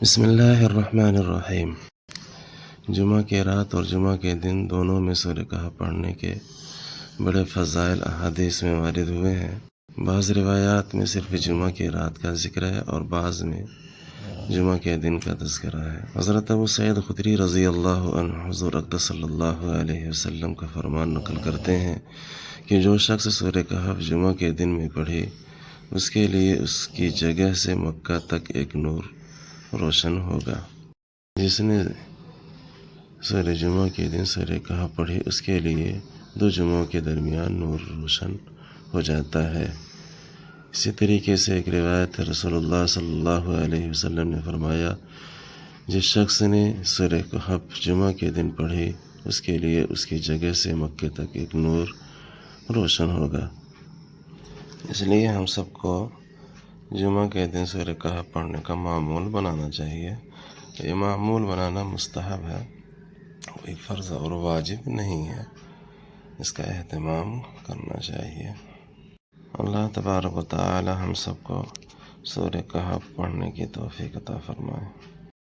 بسم اللہ الرحمن الرحیم۔ جمعہ کی رات اور جمعہ کے دن دونوں میں سورہ کہف پڑھنے کے بڑے فضائل احادیث میں وارد ہوئے ہیں۔ بعض روایات میں صرف جمعہ کی رات کا ذکر ہے اور بعض میں جمعہ کے دن کا تذکرہ ہے۔ حضرت ابو سعید خدری رضی اللہ عنہ حضور اقدس صلی اللہ علیہ وسلم کا فرمان نقل کرتے ہیں کہ جو شخص سورہ کہف جمعہ کے دن میں پڑھے اس کے لیے اس کی جگہ سے مکہ تک ایک نور روشن ہوگا۔ جس نے سورہ جمعہ کے دن سورہ کہف پڑھی اس کے لیے 2 جمعوں کے درمیان نور روشن ہو جاتا ہے۔ اسی طریقے سے ایک روایت ہے، رسول اللہ صلی اللہ علیہ وسلم نے فرمایا، جس شخص نے سورہ کہف جمعہ کے دن پڑھی اس کے لیے اس کی جگہ سے مکے تک ایک نور روشن ہوگا۔ اس لیے ہم سب کو جمعہ کے دن سورہ کہف پڑھنے کا معمول بنانا چاہیے۔ یہ معمول بنانا مستحب ہے، کوئی فرض اور واجب نہیں ہے، اس کا اہتمام کرنا چاہیے۔ اللہ تبارک و تعالی ہم سب کو سورہ کہف پڑھنے کی توفیق عطا فرمائے۔